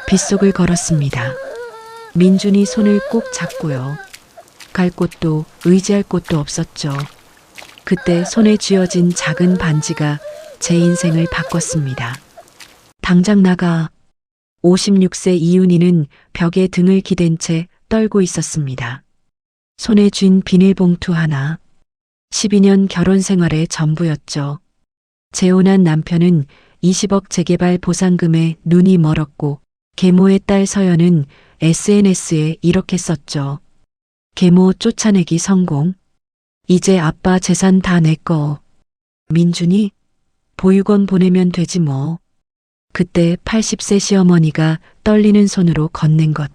빗속을 걸었습니다. 민준이 손을 꼭 잡고요. 갈 곳도 의지할 곳도 없었죠. 그때 손에 쥐어진 작은 반지가 제 인생을 바꿨습니다. 당장 나가. 56세 이윤희는 벽에 등을 기댄 채 떨고 있었습니다. 손에 쥔 비닐봉투 하나. 12년 결혼 생활의 전부였죠. 재혼한 남편은 20억 재개발 보상금에 눈이 멀었고 계모의 딸 서연은 SNS에 이렇게 썼죠. 계모 쫓아내기 성공. 이제 아빠 재산 다 내 거. 민준이 보육원 보내면 되지 뭐. 그때 80세 시어머니가 떨리는 손으로 건넨 것.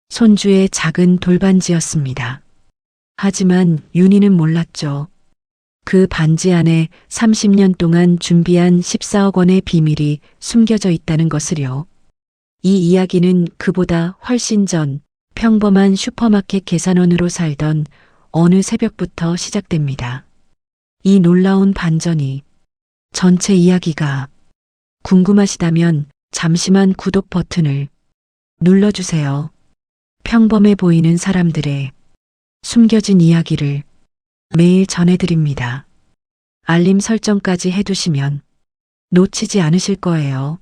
손주의 작은 돌반지였습니다. 하지만 윤희는 몰랐죠. 그 반지 안에 30년 동안 준비한 14억 원의 비밀이 숨겨져 있다는 것을요. 이 이야기는 그보다 훨씬 전 평범한 슈퍼마켓 계산원으로 살던 어느 새벽부터 시작됩니다. 이 놀라운 반전이, 전체 이야기가 궁금하시다면 잠시만 구독 버튼을 눌러주세요. 평범해 보이는 사람들의 숨겨진 이야기를 매일 전해드립니다. 알림 설정까지 해두시면 놓치지 않으실 거예요.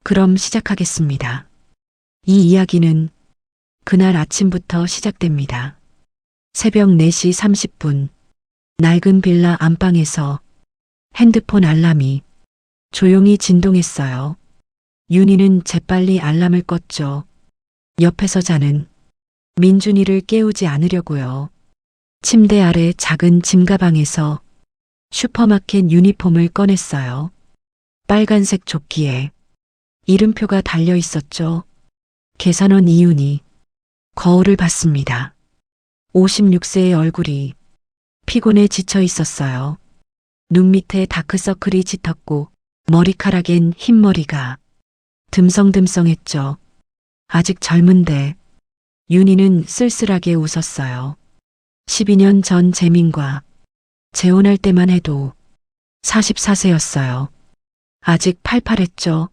그럼 시작하겠습니다. 이 이야기는 그날 아침부터 시작됩니다. 새벽 4시 30분, 낡은 빌라 안방에서 핸드폰 알람이 조용히 진동했어요. 윤희는 재빨리 알람을 껐죠. 옆에서 자는 민준이를 깨우지 않으려고요. 침대 아래 작은 짐가방에서 슈퍼마켓 유니폼을 꺼냈어요. 빨간색 조끼에 이름표가 달려 있었죠. 계산원 이윤희. 거울을 봤습니다. 56세의 얼굴이 피곤해 지쳐 있었어요. 눈 밑에 다크서클이 짙었고 머리카락엔 흰머리가 듬성듬성했죠. 아직 젊은데. 윤희는 쓸쓸하게 웃었어요. 12년 전 재민과 재혼할 때만 해도 44세였어요. 아직 팔팔했죠.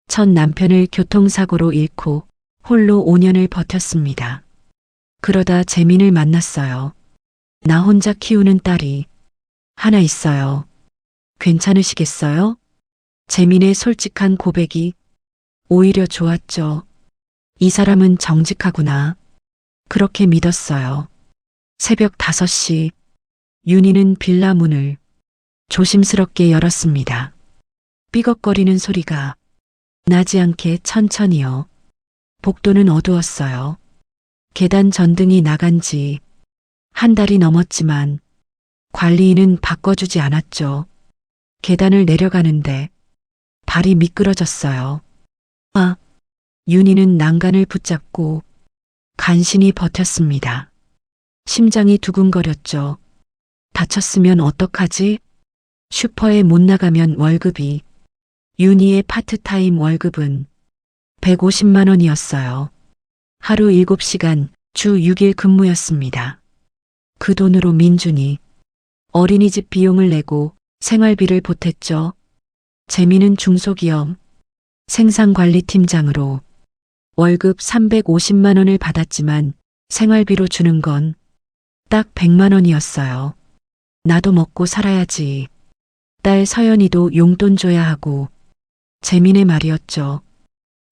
첫 남편을 교통사고로 잃고 홀로 5년을 버텼습니다. 그러다 재민을 만났어요. 나 혼자 키우는 딸이 하나 있어요. 괜찮으시겠어요? 재민의 솔직한 고백이 오히려 좋았죠. 이 사람은 정직하구나. 그렇게 믿었어요. 새벽 5시, 윤희는 빌라 문을 조심스럽게 열었습니다. 삐걱거리는 소리가 나지 않게 천천히요. 복도는 어두웠어요. 계단 전등이 나간 지 한 달이 넘었지만 관리인은 바꿔주지 않았죠. 계단을 내려가는데 발이 미끄러졌어요. 아, 윤희는 난간을 붙잡고 간신히 버텼습니다. 심장이 두근거렸죠. 다쳤으면 어떡하지? 슈퍼에 못 나가면 월급이. 윤희의 파트타임 월급은 150만 원이었어요. 하루 7시간, 주 6일 근무였습니다. 그 돈으로 민준이 어린이집 비용을 내고 생활비를 보탰죠. 재민은 중소기업 생산관리팀장으로 월급 350만 원을 받았지만 생활비로 주는 건 딱 100만 원이었어요. 나도 먹고 살아야지. 딸 서연이도 용돈 줘야 하고. 재민의 말이었죠.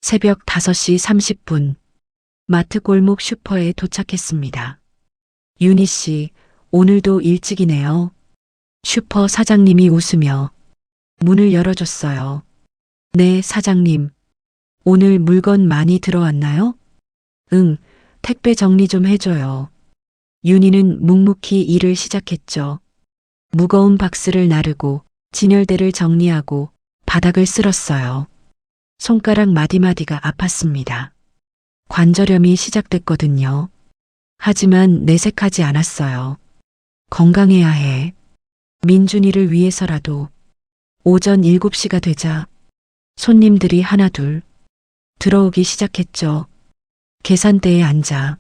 새벽 5시 30분, 마트 골목 슈퍼에 도착했습니다. 윤희 씨, 오늘도 일찍이네요. 슈퍼 사장님이 웃으며 문을 열어줬어요. 네, 사장님. 오늘 물건 많이 들어왔나요? 응, 택배 정리 좀 해줘요. 윤희는 묵묵히 일을 시작했죠. 무거운 박스를 나르고 진열대를 정리하고 바닥을 쓸었어요. 손가락 마디마디가 아팠습니다. 관절염이 시작됐거든요. 하지만 내색하지 않았어요. 건강해야 해. 민준이를 위해서라도. 오전 7시가 되자 손님들이 하나둘 들어오기 시작했죠. 계산대에 앉아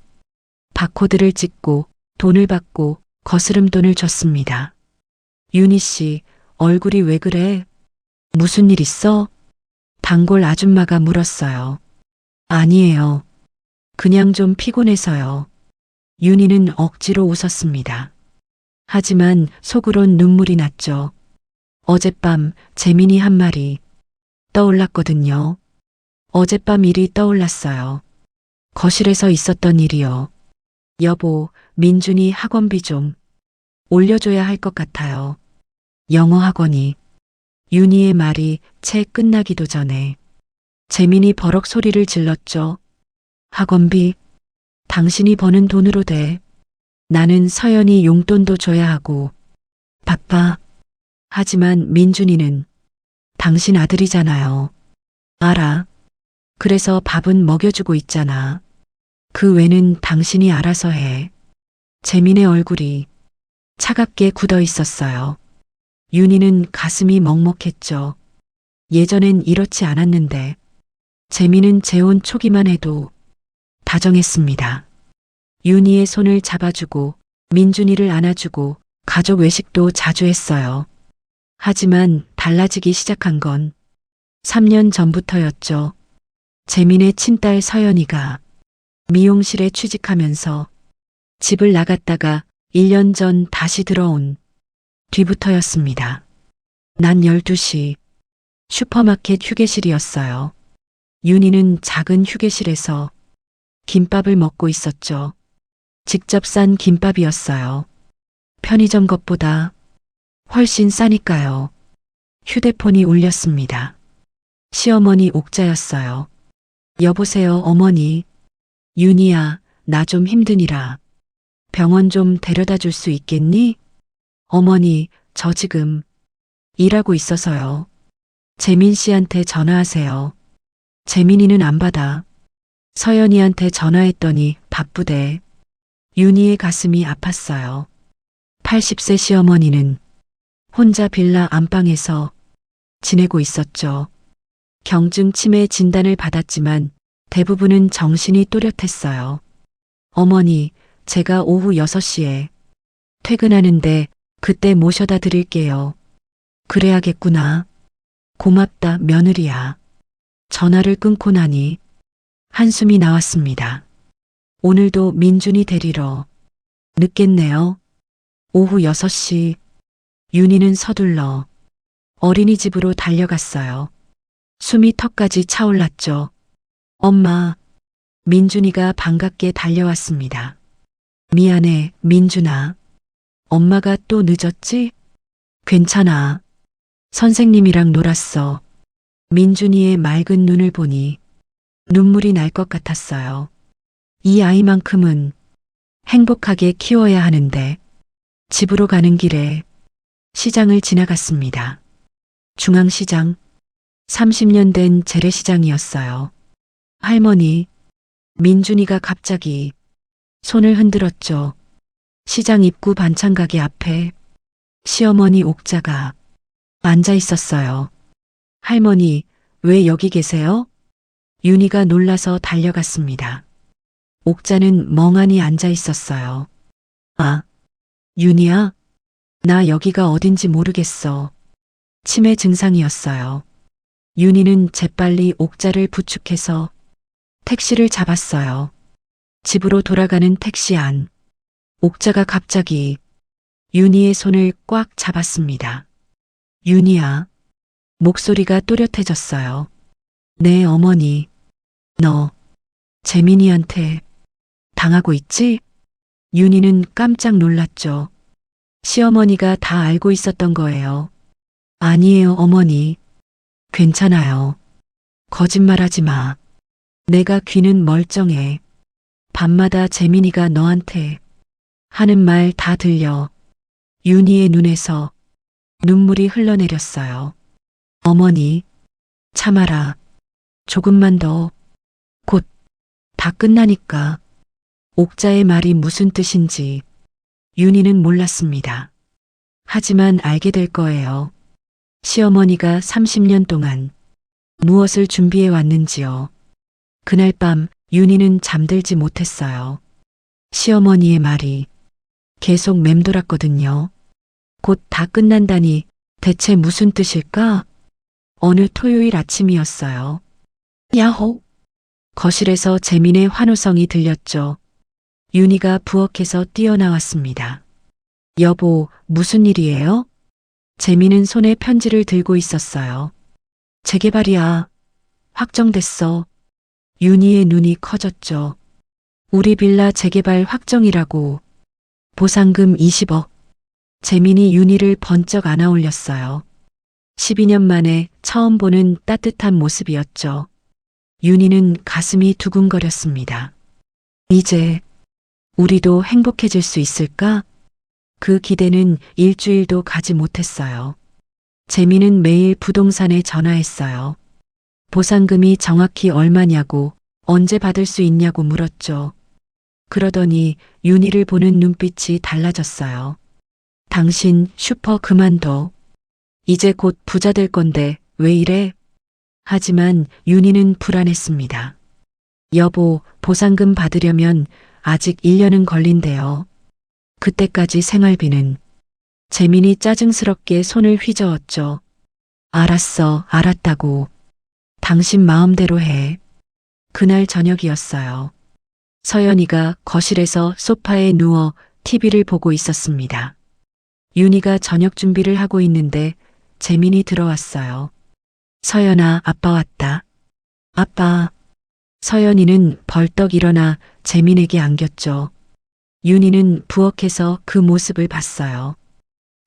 바코드를 찍고 돈을 받고 거스름돈을 줬습니다. 윤희 씨, 얼굴이 왜 그래? 무슨 일 있어? 단골 아줌마가 물었어요. 아니에요. 그냥 좀 피곤해서요. 윤희는 억지로 웃었습니다. 하지만 속으론 눈물이 났죠. 어젯밤 재민이 한 말이 떠올랐거든요. 어젯밤 일이 떠올랐어요. 거실에서 있었던 일이요. 여보, 민준이 학원비 좀 올려줘야 할 것 같아요. 영어 학원이. 윤희의 말이 채 끝나기도 전에 재민이 버럭 소리를 질렀죠. 학원비? 당신이 버는 돈으로 돼. 나는 서연이 용돈도 줘야 하고 바빠. 하지만 민준이는 당신 아들이잖아요. 알아. 그래서 밥은 먹여주고 있잖아. 그 외는 당신이 알아서 해. 재민의 얼굴이 차갑게 굳어 있었어요. 윤희는 가슴이 먹먹했죠. 예전엔 이렇지 않았는데 재민은 재혼 초기만 해도 다정했습니다. 윤희의 손을 잡아주고 민준이를 안아주고 가족 외식도 자주 했어요. 하지만 달라지기 시작한 건 3년 전부터였죠. 재민의 친딸 서연이가 미용실에 취직하면서 집을 나갔다가 1년 전 다시 들어온 뒤부터였습니다. 낮 12시 슈퍼마켓 휴게실이었어요. 윤희는 작은 휴게실에서 김밥을 먹고 있었죠. 직접 싼 김밥이었어요. 편의점 것보다 훨씬 싸니까요. 휴대폰이 울렸습니다. 시어머니 옥자였어요. 여보세요, 어머니. 윤희야, 나 좀 힘드니라. 병원 좀 데려다 줄 수 있겠니? 어머니, 저 지금 일하고 있어서요. 재민 씨한테 전화하세요. 재민이는 안 받아. 서연이한테 전화했더니 바쁘대. 윤희의 가슴이 아팠어요. 80세 시어머니는 혼자 빌라 안방에서 지내고 있었죠. 경증 치매 진단을 받았지만 대부분은 정신이 또렷했어요. 어머니, 제가 오후 6시에 퇴근하는데 그때 모셔다 드릴게요. 그래야겠구나. 고맙다, 며느리야. 전화를 끊고 나니 한숨이 나왔습니다. 오늘도 민준이 데리러 늦겠네요. 오후 6시 윤희는 서둘러 어린이집으로 달려갔어요. 숨이 턱까지 차올랐죠. 엄마, 민준이가 반갑게 달려왔습니다. 미안해, 민준아. 엄마가 또 늦었지? 괜찮아. 선생님이랑 놀았어. 민준이의 맑은 눈을 보니 눈물이 날 것 같았어요. 이 아이만큼은 행복하게 키워야 하는데 집으로 가는 길에 시장을 지나갔습니다. 중앙시장, 30년 된 재래시장이었어요. 할머니, 민준이가 갑자기 손을 흔들었죠. 시장 입구 반찬 가게 앞에 시어머니 옥자가 앉아 있었어요. 할머니, 왜 여기 계세요? 윤희가 놀라서 달려갔습니다. 옥자는 멍하니 앉아 있었어요. 아, 윤희야? 나 여기가 어딘지 모르겠어. 치매 증상이었어요. 윤희는 재빨리 옥자를 부축해서 택시를 잡았어요. 집으로 돌아가는 택시 안. 옥자가 갑자기 윤희의 손을 꽉 잡았습니다. 윤희야. 목소리가 또렷해졌어요. 네, 어머니. 너 재민이한테 당하고 있지? 윤희는 깜짝 놀랐죠. 시어머니가 다 알고 있었던 거예요. 아니에요, 어머니. 괜찮아요. 거짓말하지 마. 내가 귀는 멀쩡해. 밤마다 재민이가 너한테 하는 말 다 들려. 윤희의 눈에서 눈물이 흘러내렸어요. 어머니, 참아라. 조금만 더. 곧 다 끝나니까. 옥자의 말이 무슨 뜻인지 윤희는 몰랐습니다. 하지만 알게 될 거예요. 시어머니가 30년 동안 무엇을 준비해 왔는지요. 그날 밤 윤희는 잠들지 못했어요. 시어머니의 말이 계속 맴돌았거든요. 곧 다 끝난다니 대체 무슨 뜻일까? 어느 토요일 아침이었어요. 야호! 거실에서 재민의 환호성이 들렸죠. 윤희가 부엌에서 뛰어나왔습니다. 여보, 무슨 일이에요? 재민은 손에 편지를 들고 있었어요. 재개발이야. 확정됐어. 윤희의 눈이 커졌죠. 우리 빌라 재개발 확정이라고. 보상금 20억. 재민이 윤희를 번쩍 안아 올렸어요. 12년 만에 처음 보는 따뜻한 모습이었죠. 윤희는 가슴이 두근거렸습니다. 이제 우리도 행복해질 수 있을까? 그 기대는 일주일도 가지 못했어요. 재민은 매일 부동산에 전화했어요. 보상금이 정확히 얼마냐고, 언제 받을 수 있냐고 물었죠. 그러더니 윤희를 보는 눈빛이 달라졌어요. 당신 슈퍼 그만둬. 이제 곧 부자 될 건데 왜 이래? 하지만 윤희는 불안했습니다. 여보, 보상금 받으려면 아직 1년은 걸린대요. 그때까지 생활비는. 재민이 짜증스럽게 손을 휘저었죠. 알았어, 알았다고. 당신 마음대로 해. 그날 저녁이었어요. 서연이가 거실에서 소파에 누워 TV를 보고 있었습니다. 윤희가 저녁 준비를 하고 있는데 재민이 들어왔어요. 서연아, 아빠 왔다. 아빠. 서연이는 벌떡 일어나 재민에게 안겼죠. 윤희는 부엌에서 그 모습을 봤어요.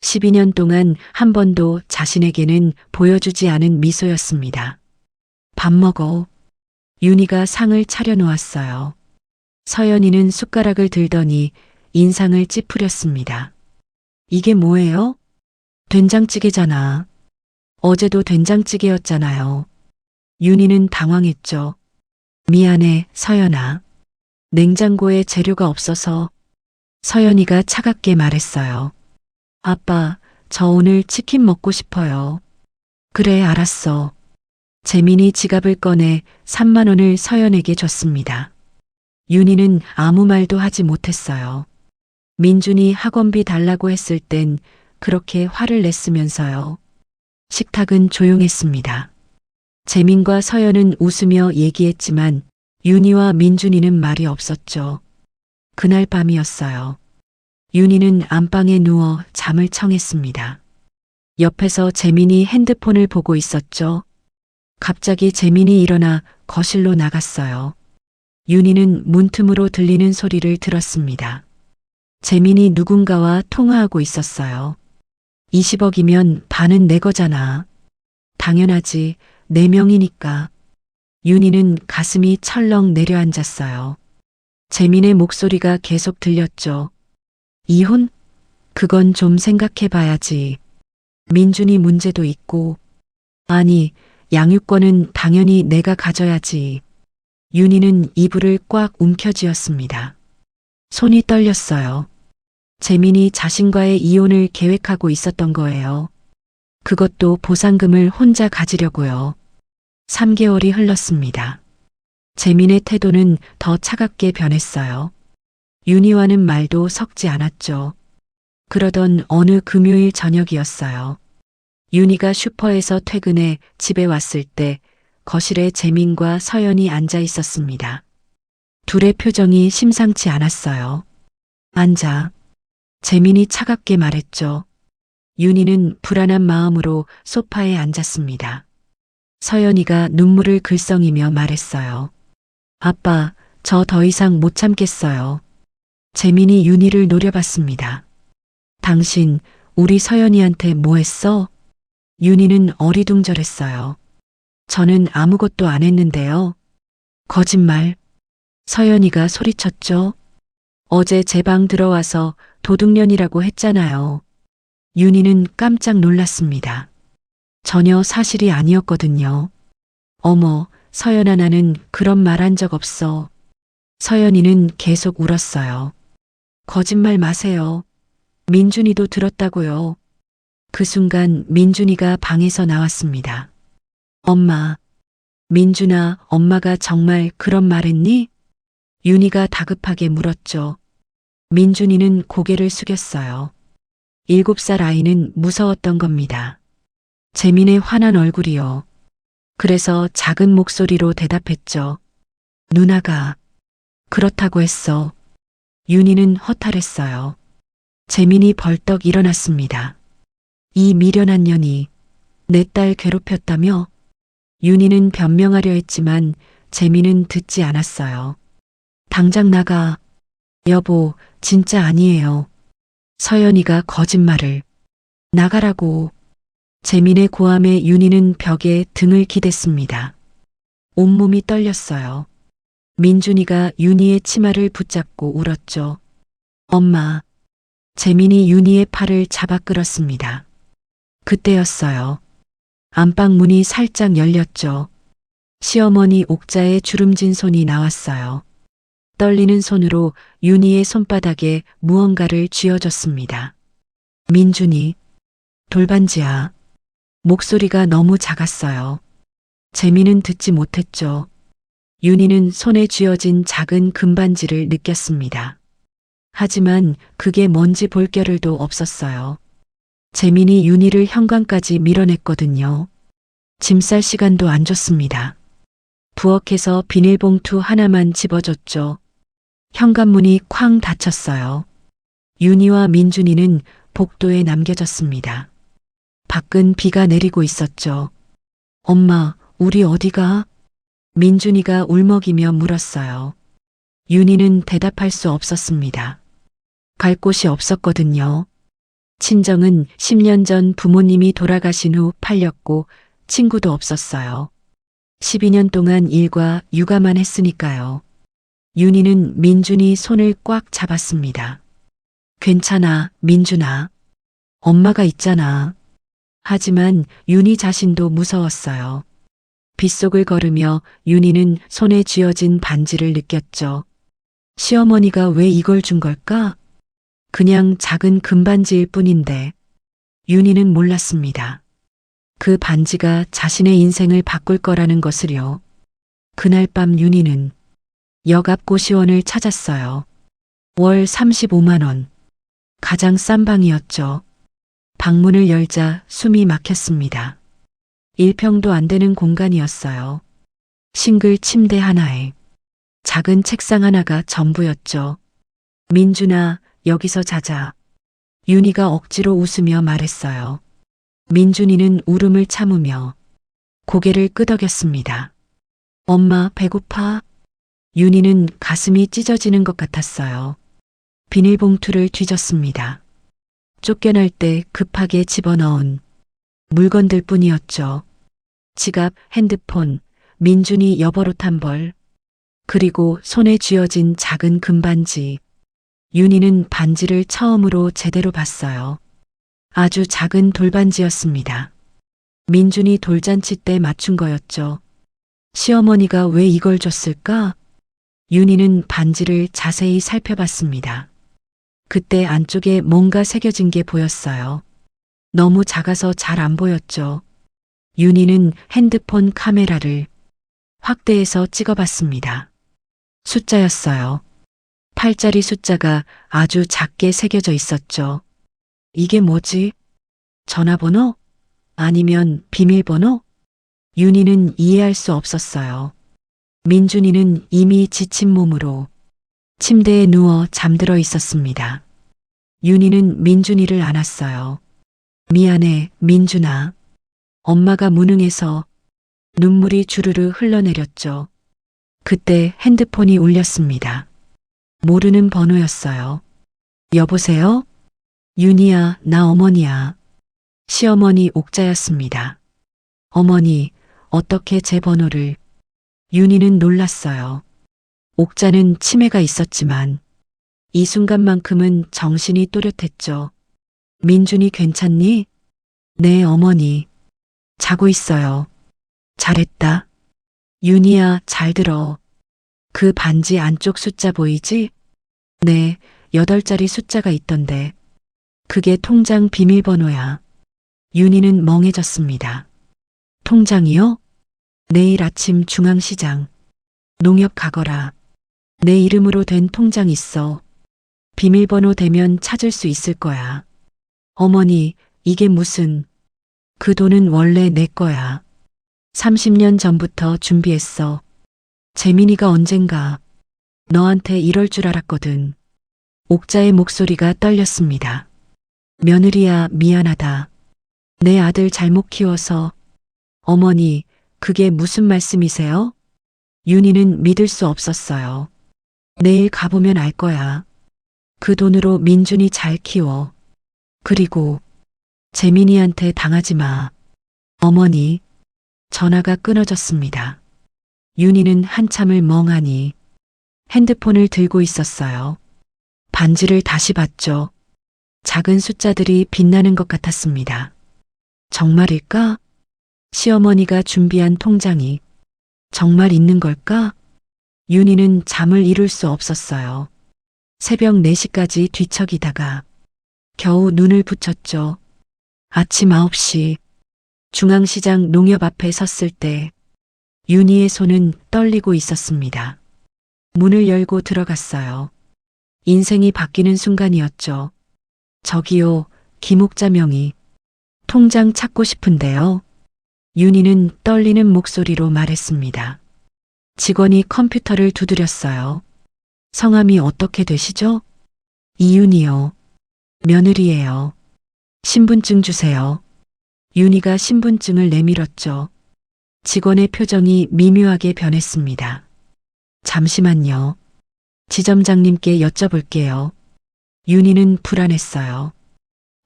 12년 동안 한 번도 자신에게는 보여주지 않은 미소였습니다. 밥 먹어. 윤희가 상을 차려놓았어요. 서연이는 숟가락을 들더니 인상을 찌푸렸습니다. 이게 뭐예요? 된장찌개잖아. 어제도 된장찌개였잖아요. 윤희는 당황했죠. 미안해, 서연아. 냉장고에 재료가 없어서. 서연이가 차갑게 말했어요. 아빠, 저 오늘 치킨 먹고 싶어요. 그래, 알았어. 재민이 지갑을 꺼내 3만 원을 서연에게 줬습니다. 윤희는 아무 말도 하지 못했어요. 민준이 학원비 달라고 했을 땐 그렇게 화를 냈으면서요. 식탁은 조용했습니다. 재민과 서연은 웃으며 얘기했지만 윤희와 민준이는 말이 없었죠. 그날 밤이었어요. 윤희는 안방에 누워 잠을 청했습니다. 옆에서 재민이 핸드폰을 보고 있었죠. 갑자기 재민이 일어나 거실로 나갔어요. 윤희는 문틈으로 들리는 소리를 들었습니다. 재민이 누군가와 통화하고 있었어요. 20억이면 반은 내 거잖아. 당연하지, 4명이니까. 윤희는 가슴이 철렁 내려앉았어요. 재민의 목소리가 계속 들렸죠. 이혼? 그건 좀 생각해 봐야지. 민준이 문제도 있고. 아니, 양육권은 당연히 내가 가져야지. 윤희는 이불을 꽉 움켜쥐었습니다. 손이 떨렸어요. 재민이 자신과의 이혼을 계획하고 있었던 거예요. 그것도 보상금을 혼자 가지려고요. 3개월이 흘렀습니다. 재민의 태도는 더 차갑게 변했어요. 윤희와는 말도 섞지 않았죠. 그러던 어느 금요일 저녁이었어요. 윤희가 슈퍼에서 퇴근해 집에 왔을 때 거실에 재민과 서연이 앉아 있었습니다. 둘의 표정이 심상치 않았어요. 앉아. 재민이 차갑게 말했죠. 윤희는 불안한 마음으로 소파에 앉았습니다. 서연이가 눈물을 글썽이며 말했어요. 아빠, 저 더 이상 못 참겠어요. 재민이 윤희를 노려봤습니다. 당신, 우리 서연이한테 뭐 했어? 윤희는 어리둥절했어요. 저는 아무것도 안 했는데요. 거짓말. 서연이가 소리쳤죠. 어제 제 방 들어와서 도둑년이라고 했잖아요. 윤희는 깜짝 놀랐습니다. 전혀 사실이 아니었거든요. 어머, 서연아, 나는 그런 말 한 적 없어. 서연이는 계속 울었어요. 거짓말 마세요. 민준이도 들었다고요. 그 순간 민준이가 방에서 나왔습니다. 엄마. 민준아, 엄마가 정말 그런 말 했니? 윤희가 다급하게 물었죠. 민준이는 고개를 숙였어요. 7살 아이는 무서웠던 겁니다. 재민의 환한 얼굴이요. 그래서 작은 목소리로 대답했죠. 누나가 그렇다고 했어. 윤희는 허탈했어요. 재민이 벌떡 일어났습니다. 이 미련한 년이 내 딸 괴롭혔다며? 윤희는 변명하려 했지만 재민은 듣지 않았어요. 당장 나가. 여보, 진짜 아니에요. 서연이가 거짓말을. 나가라고. 재민의 고함에 윤희는 벽에 등을 기댔습니다. 온몸이 떨렸어요. 민준이가 윤희의 치마를 붙잡고 울었죠. 엄마. 재민이 윤희의 팔을 잡아 끌었습니다. 그때였어요. 안방 문이 살짝 열렸죠. 시어머니 옥자의 주름진 손이 나왔어요. 떨리는 손으로 윤희의 손바닥에 무언가를 쥐어줬습니다. 민준이, 돌반지야. 목소리가 너무 작았어요. 재민은 듣지 못했죠. 윤희는 손에 쥐어진 작은 금반지를 느꼈습니다. 하지만 그게 뭔지 볼 겨를도 없었어요. 재민이 윤희를 현관까지 밀어냈거든요. 짐 쌀 시간도 안 줬습니다. 부엌에서 비닐봉투 하나만 집어줬죠. 현관문이 쾅 닫혔어요. 윤희와 민준이는 복도에 남겨졌습니다. 밖은 비가 내리고 있었죠. 엄마, 우리 어디가? 민준이가 울먹이며 물었어요. 윤희는 대답할 수 없었습니다. 갈 곳이 없었거든요. 친정은 10년 전 부모님이 돌아가신 후 팔렸고 친구도 없었어요. 12년 동안 일과 육아만 했으니까요. 윤희는 민준이 손을 꽉 잡았습니다. 괜찮아, 민준아. 엄마가 있잖아. 하지만 윤희 자신도 무서웠어요. 빗속을 걸으며 윤희는 손에 쥐어진 반지를 느꼈죠. 시어머니가 왜 이걸 준 걸까? 그냥 작은 금반지일 뿐인데 윤희는 몰랐습니다. 그 반지가 자신의 인생을 바꿀 거라는 것을요. 그날 밤 윤희는 역 앞 고시원을 찾았어요. 월 35만 원. 가장 싼 방이었죠. 방문을 열자 숨이 막혔습니다. 1평도 안 되는 공간이었어요. 싱글 침대 하나에 작은 책상 하나가 전부였죠. 민준아, 여기서 자자. 윤희가 억지로 웃으며 말했어요. 민준이는 울음을 참으며 고개를 끄덕였습니다. 엄마, 배고파? 윤희는 가슴이 찢어지는 것 같았어요. 비닐봉투를 뒤졌습니다. 쫓겨날 때 급하게 집어넣은 물건들 뿐이었죠. 지갑, 핸드폰, 민준이 여벌옷 한 벌, 그리고 손에 쥐어진 작은 금반지. 윤희는 반지를 처음으로 제대로 봤어요. 아주 작은 돌반지였습니다. 민준이 돌잔치 때 맞춘 거였죠. 시어머니가 왜 이걸 줬을까? 윤희는 반지를 자세히 살펴봤습니다. 그때 안쪽에 뭔가 새겨진 게 보였어요. 너무 작아서 잘 안 보였죠. 윤희는 핸드폰 카메라를 확대해서 찍어봤습니다. 숫자였어요. 8자리 숫자가 아주 작게 새겨져 있었죠. 이게 뭐지? 전화번호? 아니면 비밀번호? 윤희는 이해할 수 없었어요. 민준이는 이미 지친 몸으로 침대에 누워 잠들어 있었습니다. 윤희는 민준이를 안았어요. 미안해, 민준아. 엄마가 무능해서. 눈물이 주르르 흘러내렸죠. 그때 핸드폰이 울렸습니다. 모르는 번호였어요. 여보세요? 윤희야, 나 어머니야. 시어머니 옥자였습니다. 어머니, 어떻게 제 번호를? 윤희는 놀랐어요. 옥자는 치매가 있었지만 이 순간만큼은 정신이 또렷했죠. 민준이 괜찮니? 네, 어머니. 자고 있어요. 잘했다. 윤희야, 잘 들어. 그 반지 안쪽 숫자 보이지? 네, 8자리 숫자가 있던데. 그게 통장 비밀번호야. 윤희는 멍해졌습니다. 통장이요? 내일 아침 중앙시장. 농협 가거라. 내 이름으로 된 통장 있어. 비밀번호 되면 찾을 수 있을 거야. 어머니, 이게 무슨... 그 돈은 원래 내 거야. 30년 전부터 준비했어. 재민이가 언젠가 너한테 이럴 줄 알았거든. 옥자의 목소리가 떨렸습니다. 며느리야, 미안하다. 내 아들 잘못 키워서. 어머니, 그게 무슨 말씀이세요? 윤희는 믿을 수 없었어요. 내일 가보면 알 거야. 그 돈으로 민준이 잘 키워. 그리고 재민이한테 당하지 마. 어머니, 전화가 끊어졌습니다. 윤희는 한참을 멍하니 핸드폰을 들고 있었어요. 반지를 다시 봤죠. 작은 숫자들이 빛나는 것 같았습니다. 정말일까? 시어머니가 준비한 통장이 정말 있는 걸까? 윤희는 잠을 이룰 수 없었어요. 새벽 4시까지 뒤척이다가 겨우 눈을 붙였죠. 아침 9시 중앙시장 농협 앞에 섰을 때 윤희의 손은 떨리고 있었습니다. 문을 열고 들어갔어요. 인생이 바뀌는 순간이었죠. 저기요, 김옥자 명의. 통장 찾고 싶은데요. 윤희는 떨리는 목소리로 말했습니다. 직원이 컴퓨터를 두드렸어요. 성함이 어떻게 되시죠? 이윤이요. 며느리예요. 신분증 주세요. 윤희가 신분증을 내밀었죠. 직원의 표정이 미묘하게 변했습니다. 잠시만요. 지점장님께 여쭤볼게요. 윤희는 불안했어요.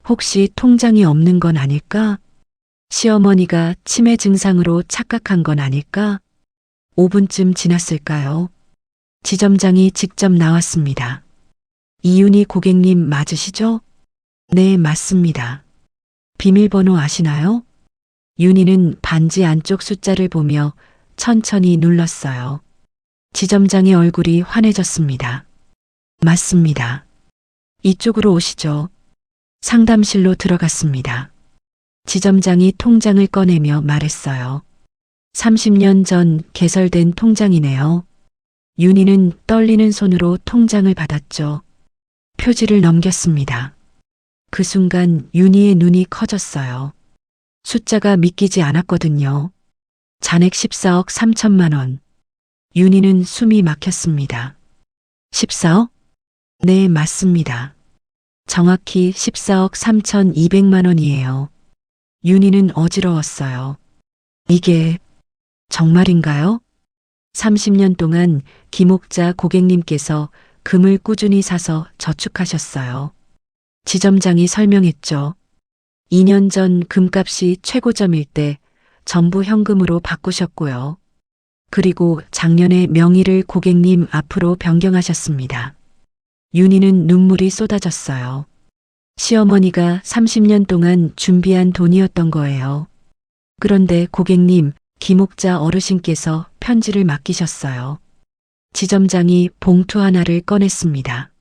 혹시 통장이 없는 건 아닐까? 시어머니가 치매 증상으로 착각한 건 아닐까? 5분쯤 지났을까요? 지점장이 직접 나왔습니다. 이윤희 고객님 맞으시죠? 네, 맞습니다. 비밀번호 아시나요? 윤희는 반지 안쪽 숫자를 보며 천천히 눌렀어요. 지점장의 얼굴이 환해졌습니다. 맞습니다. 이쪽으로 오시죠. 상담실로 들어갔습니다. 지점장이 통장을 꺼내며 말했어요. 30년 전 개설된 통장이네요. 윤희는 떨리는 손으로 통장을 받았죠. 표지를 넘겼습니다. 그 순간 윤희의 눈이 커졌어요. 숫자가 믿기지 않았거든요. 잔액 14억 3천만 원. 윤희는 숨이 막혔습니다. 14억? 네, 맞습니다. 정확히 14억 3,200만 원이에요. 윤희는 어지러웠어요. 이게 정말인가요? 30년 동안 김옥자 고객님께서 금을 꾸준히 사서 저축하셨어요. 지점장이 설명했죠. 2년 전 금값이 최고점일 때 전부 현금으로 바꾸셨고요. 그리고 작년에 명의를 고객님 앞으로 변경하셨습니다. 윤희는 눈물이 쏟아졌어요. 시어머니가 30년 동안 준비한 돈이었던 거예요. 그런데 고객님, 김옥자 어르신께서 편지를 맡기셨어요. 지점장이 봉투 하나를 꺼냈습니다.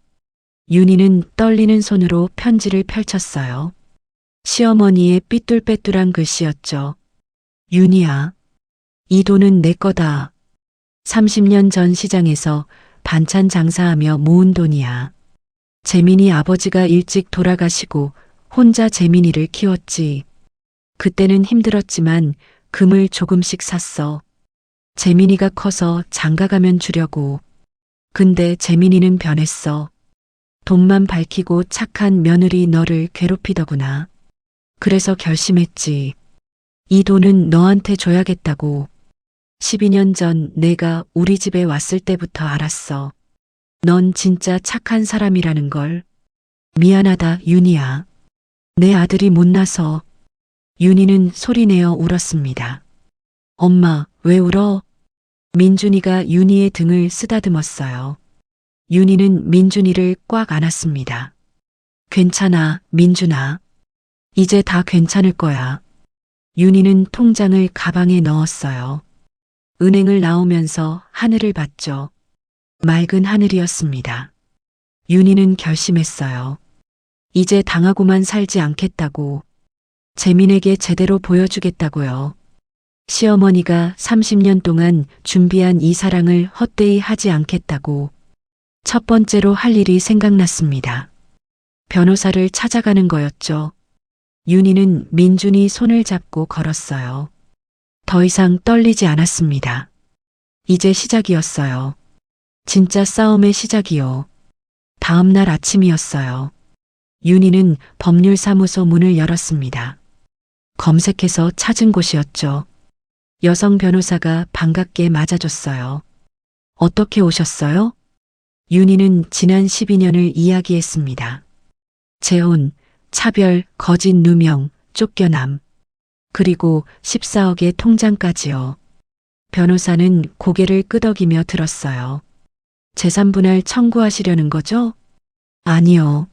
윤희는 떨리는 손으로 편지를 펼쳤어요. 시어머니의 삐뚤빼뚤한 글씨였죠. 윤희야, 이 돈은 내 거다. 30년 전 시장에서 반찬 장사하며 모은 돈이야. 재민이 아버지가 일찍 돌아가시고 혼자 재민이를 키웠지. 그때는 힘들었지만 금을 조금씩 샀어. 재민이가 커서 장가가면 주려고. 근데 재민이는 변했어. 돈만 밝히고 착한 며느리 너를 괴롭히더구나. 그래서 결심했지. 이 돈은 너한테 줘야겠다고. 12년 전 내가 우리 집에 왔을 때부터 알았어. 넌 진짜 착한 사람이라는 걸. 미안하다, 윤희야. 내 아들이 못나서. 윤희는 소리내어 울었습니다. 엄마, 왜 울어? 민준이가 윤희의 등을 쓰다듬었어요. 윤희는 민준이를 꽉 안았습니다. 괜찮아, 민준아. 이제 다 괜찮을 거야. 윤희는 통장을 가방에 넣었어요. 은행을 나오면서 하늘을 봤죠. 맑은 하늘이었습니다. 윤희는 결심했어요. 이제 당하고만 살지 않겠다고. 재민에게 제대로 보여주겠다고요. 시어머니가 30년 동안 준비한 이 사랑을 헛되이 하지 않겠다고. 첫 번째로 할 일이 생각났습니다. 변호사를 찾아가는 거였죠. 윤희는 민준이 손을 잡고 걸었어요. 더 이상 떨리지 않았습니다. 이제 시작이었어요. 진짜 싸움의 시작이요. 다음 날 아침이었어요. 윤희는 법률사무소 문을 열었습니다. 검색해서 찾은 곳이었죠. 여성 변호사가 반갑게 맞아줬어요. 어떻게 오셨어요? 윤희는 지난 12년을 이야기했습니다. 재혼, 차별, 거짓 누명, 쫓겨남, 그리고 14억의 통장까지요. 변호사는 고개를 끄덕이며 들었어요. 재산분할 청구하시려는 거죠? 아니요.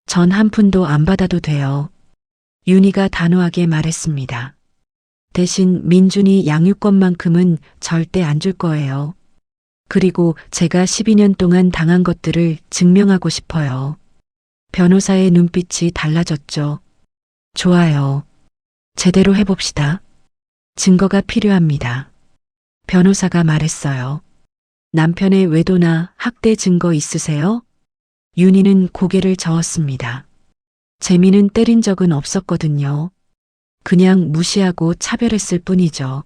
전 한 푼도 안 받아도 돼요. 윤희가 단호하게 말했습니다. 대신 민준이 양육권만큼은 절대 안 줄 거예요. 그리고 제가 12년 동안 당한 것들을 증명하고 싶어요. 변호사의 눈빛이 달라졌죠. 좋아요. 제대로 해봅시다. 증거가 필요합니다. 변호사가 말했어요. 남편의 외도나 학대 증거 있으세요? 윤희는 고개를 저었습니다. 재민은 때린 적은 없었거든요. 그냥 무시하고 차별했을 뿐이죠.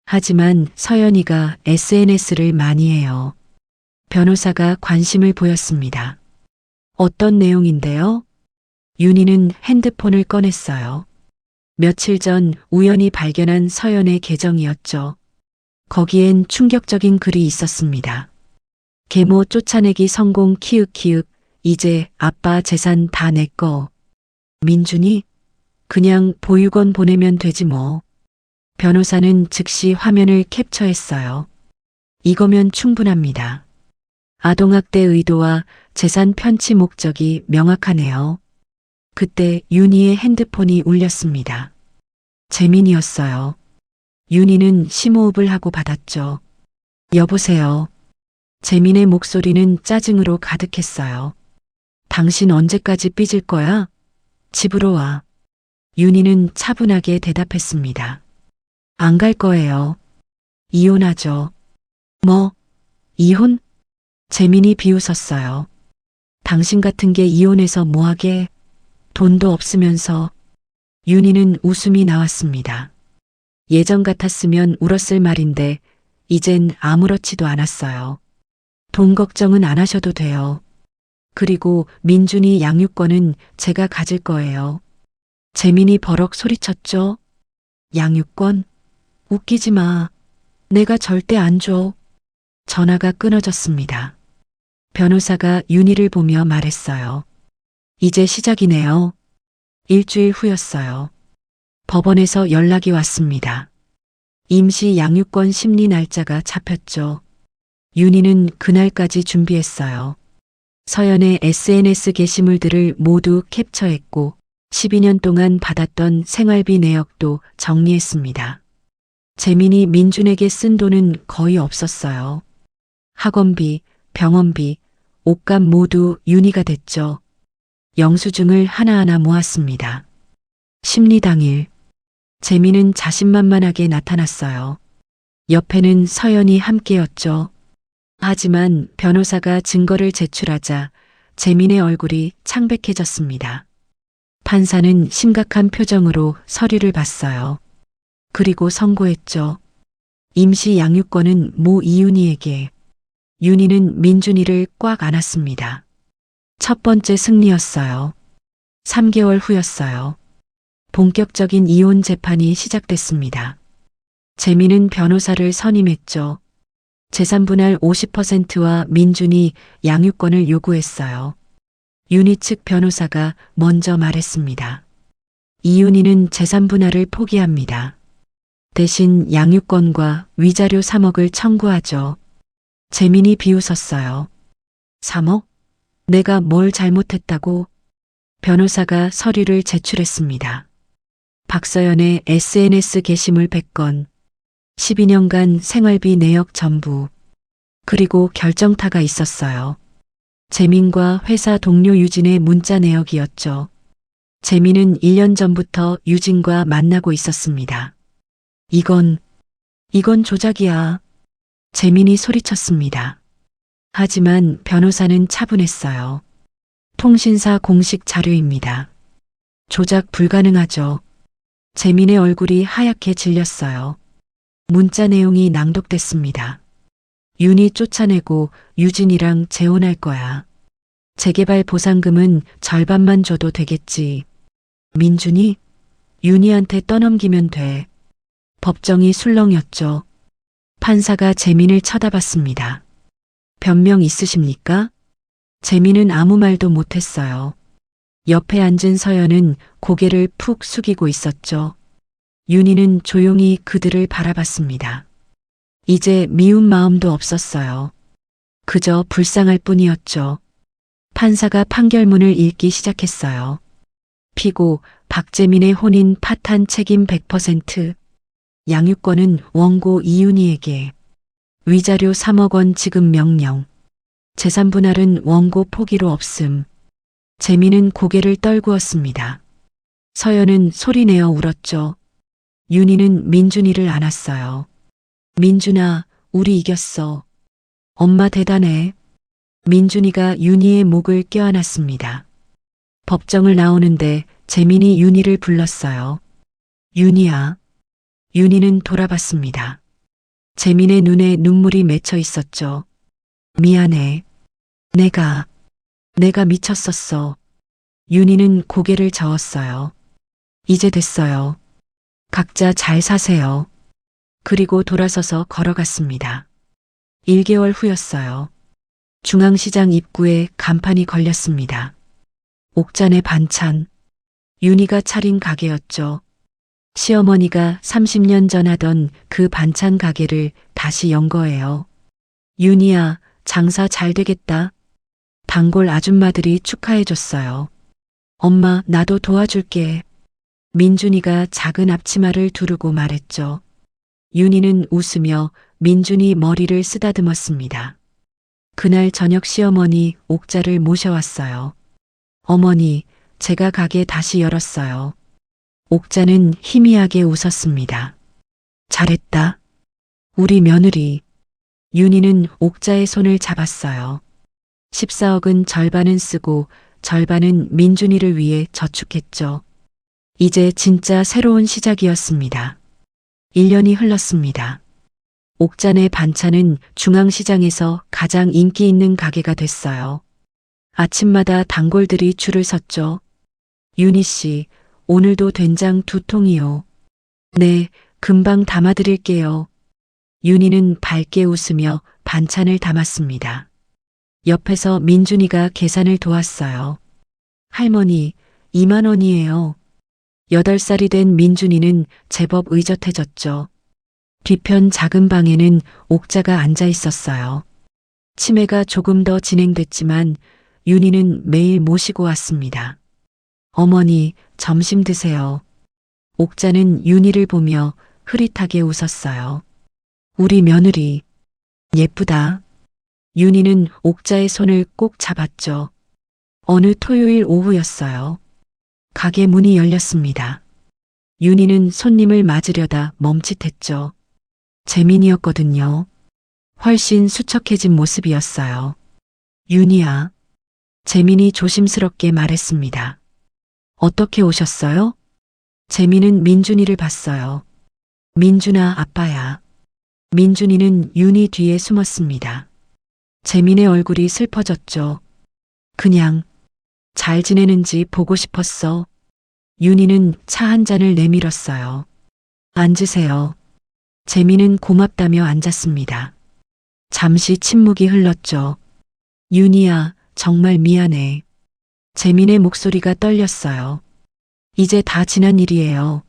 하지만 서연이가 SNS를 많이 해요. 변호사가 관심을 보였습니다. 어떤 내용인데요? 윤희는 핸드폰을 꺼냈어요. 며칠 전 우연히 발견한 서연의 계정이었죠. 거기엔 충격적인 글이 있었습니다. 계모 쫓아내기 성공 키읔키읔 이제 아빠 재산 다 내 거. 민준이? 그냥 보육원 보내면 되지 뭐. 변호사는 즉시 화면을 캡처했어요. 이거면 충분합니다. 아동학대 의도와 재산 편취 목적이 명확하네요. 그때 윤희의 핸드폰이 울렸습니다. 재민이었어요. 윤희는 심호흡을 하고 받았죠. 여보세요. 재민의 목소리는 짜증으로 가득했어요. 당신 언제까지 삐질 거야? 집으로 와. 윤희는 차분하게 대답했습니다. 안 갈 거예요. 이혼하죠. 뭐? 이혼? 재민이 비웃었어요. 당신 같은 게 이혼해서 뭐하게? 돈도 없으면서. 윤희는 웃음이 나왔습니다. 예전 같았으면 울었을 말인데 이젠 아무렇지도 않았어요. 돈 걱정은 안 하셔도 돼요. 그리고 민준이 양육권은 제가 가질 거예요. 재민이 버럭 소리쳤죠. 양육권? 웃기지 마. 내가 절대 안 줘. 전화가 끊어졌습니다. 변호사가 윤희를 보며 말했어요. 이제 시작이네요. 일주일 후였어요. 법원에서 연락이 왔습니다. 임시 양육권 심리 날짜가 잡혔죠. 윤희는 그날까지 준비했어요. 서연의 SNS 게시물들을 모두 캡처했고 12년 동안 받았던 생활비 내역도 정리했습니다. 재민이 민준에게 쓴 돈은 거의 없었어요. 학원비, 병원비, 옷값 모두 윤희가 됐죠. 영수증을 하나하나 모았습니다. 심리 당일, 재민은 자신만만하게 나타났어요. 옆에는 서연이 함께였죠. 하지만 변호사가 증거를 제출하자 재민의 얼굴이 창백해졌습니다. 판사는 심각한 표정으로 서류를 봤어요. 그리고 선고했죠. 임시 양육권은 모 이윤희에게. 윤희는 민준이를 꽉 안았습니다. 첫 번째 승리였어요. 3개월 후였어요. 본격적인 이혼 재판이 시작됐습니다. 재민은 변호사를 선임했죠. 재산분할 50%와 민준이 양육권을 요구했어요. 윤희 측 변호사가 먼저 말했습니다. 이윤희는 재산분할을 포기합니다. 대신 양육권과 위자료 3억을 청구하죠. 재민이 비웃었어요. 3억? 내가 뭘 잘못했다고? 변호사가 서류를 제출했습니다. 박서연의 SNS 게시물 100건, 12년간 생활비 내역 전부, 그리고 결정타가 있었어요. 재민과 회사 동료 유진의 문자 내역이었죠. 재민은 1년 전부터 유진과 만나고 있었습니다. 이건 조작이야. 재민이 소리쳤습니다. 하지만 변호사는 차분했어요. 통신사 공식 자료입니다. 조작 불가능하죠. 재민의 얼굴이 하얗게 질렸어요. 문자 내용이 낭독됐습니다. 윤희 쫓아내고 유진이랑 재혼할 거야. 재개발 보상금은 절반만 줘도 되겠지. 민준이 윤희한테 떠넘기면 돼. 법정이 술렁였죠. 판사가 재민을 쳐다봤습니다. 변명 있으십니까? 재민은 아무 말도 못했어요. 옆에 앉은 서연은 고개를 푹 숙이고 있었죠. 윤희는 조용히 그들을 바라봤습니다. 이제 미운 마음도 없었어요. 그저 불쌍할 뿐이었죠. 판사가 판결문을 읽기 시작했어요. 피고 박재민의 혼인 파탄 책임 100%. 양육권은 원고 이윤희에게. 위자료 3억 원 지급 명령. 재산 분할은 원고 포기로 없음. 재민은 고개를 떨구었습니다. 서연은 소리내어 울었죠. 윤희는 민준이를 안았어요. 민준아, 우리 이겼어. 엄마 대단해. 민준이가 윤희의 목을 껴안았습니다. 법정을 나오는데 재민이 윤희를 불렀어요. 윤희야. 윤희는 돌아봤습니다. 재민의 눈에 눈물이 맺혀 있었죠. 미안해. 내가 미쳤었어. 윤희는 고개를 저었어요. 이제 됐어요. 각자 잘 사세요. 그리고 돌아서서 걸어갔습니다. 1개월 후였어요. 중앙시장 입구에 간판이 걸렸습니다. 옥잔의 반찬. 윤희가 차린 가게였죠. 시어머니가 30년 전 하던 그 반찬 가게를 다시 연 거예요. 윤희야, 장사 잘 되겠다. 단골 아줌마들이 축하해줬어요. 엄마, 나도 도와줄게. 민준이가 작은 앞치마를 두르고 말했죠. 윤희는 웃으며 민준이 머리를 쓰다듬었습니다. 그날 저녁 시어머니 옥자를 모셔왔어요. 어머니, 제가 가게 다시 열었어요. 옥자는 희미하게 웃었습니다. 잘했다. 우리 며느리. 윤희는 옥자의 손을 잡았어요. 14억은 절반은 쓰고 절반은 민준이를 위해 저축했죠. 이제 진짜 새로운 시작이었습니다. 1년이 흘렀습니다. 옥잔의 반찬은 중앙시장에서 가장 인기 있는 가게가 됐어요. 아침마다 단골들이 줄을 섰죠. 윤희 씨, 오늘도 된장 2통이요. 네, 금방 담아드릴게요. 윤희는 밝게 웃으며 반찬을 담았습니다. 옆에서 민준이가 계산을 도왔어요. 할머니, 2만 원이에요. 8살이 된 민준이는 제법 의젓해졌죠. 뒤편 작은 방에는 옥자가 앉아 있었어요. 치매가 조금 더 진행됐지만 윤희는 매일 모시고 왔습니다. 어머니, 점심 드세요. 옥자는 윤희를 보며 흐릿하게 웃었어요. 우리 며느리, 예쁘다. 윤희는 옥자의 손을 꼭 잡았죠. 어느 토요일 오후였어요. 가게 문이 열렸습니다. 윤희는 손님을 맞으려다 멈칫했죠. 재민이었거든요. 훨씬 수척해진 모습이었어요. 윤희야. 재민이 조심스럽게 말했습니다. 어떻게 오셨어요? 재민은 민준이를 봤어요. 민준아, 아빠야. 민준이는 윤희 뒤에 숨었습니다. 재민의 얼굴이 슬퍼졌죠. 그냥 잘 지내는지 보고 싶었어. 윤희는 차 한 잔을 내밀었어요. 앉으세요. 재민은 고맙다며 앉았습니다. 잠시 침묵이 흘렀죠. 윤희야, 정말 미안해. 재민의 목소리가 떨렸어요. 이제 다 지난 일이에요.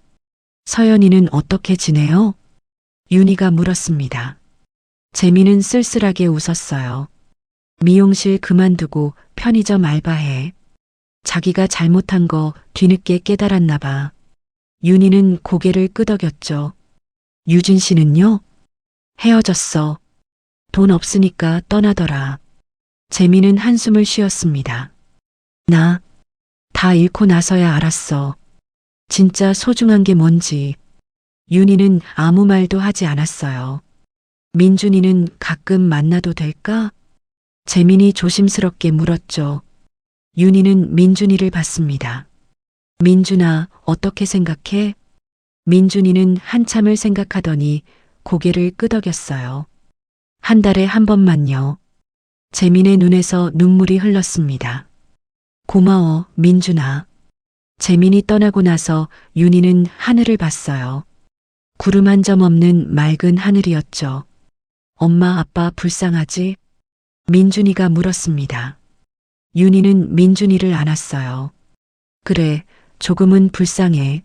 서연이는 어떻게 지내요? 윤희가 물었습니다. 재민은 쓸쓸하게 웃었어요. 미용실 그만두고 편의점 알바해. 자기가 잘못한 거 뒤늦게 깨달았나 봐. 윤희는 고개를 끄덕였죠. 유진 씨는요? 헤어졌어. 돈 없으니까 떠나더라. 재민은 한숨을 쉬었습니다. 나 다 잃고 나서야 알았어. 진짜 소중한 게 뭔지. 윤희는 아무 말도 하지 않았어요. 민준이는 가끔 만나도 될까? 재민이 조심스럽게 물었죠. 윤희는 민준이를 봤습니다. 민준아, 어떻게 생각해? 민준이는 한참을 생각하더니 고개를 끄덕였어요. 한 달에 한 번만요. 재민의 눈에서 눈물이 흘렀습니다. 고마워, 민준아. 재민이 떠나고 나서 윤희는 하늘을 봤어요. 구름 한 점 없는 맑은 하늘이었죠. 엄마, 아빠 불쌍하지? 민준이가 물었습니다. 윤희는 민준이를 안았어요. 그래, 조금은 불쌍해.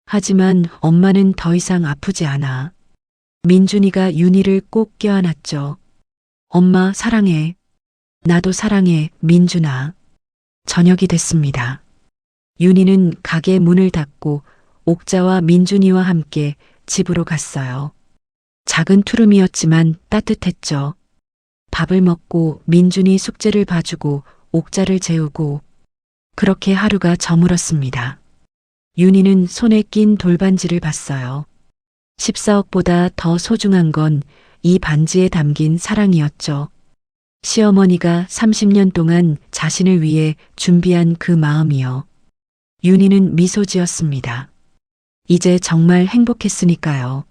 하지만 엄마는 더 이상 아프지 않아. 민준이가 윤희를 꼭 껴안았죠. 엄마 사랑해. 나도 사랑해, 민준아. 저녁이 됐습니다. 윤희는 가게 문을 닫고 옥자와 민준이와 함께 집으로 갔어요. 작은 투룸이었지만 따뜻했죠. 밥을 먹고 민준이 숙제를 봐주고 옥자를 재우고 그렇게 하루가 저물었습니다. 윤희는 손에 낀 돌반지를 봤어요. 14억보다 더 소중한 건 이 반지에 담긴 사랑이었죠. 시어머니가 30년 동안 자신을 위해 준비한 그 마음이요. 윤희는 미소 지었습니다. 이제 정말 행복했으니까요.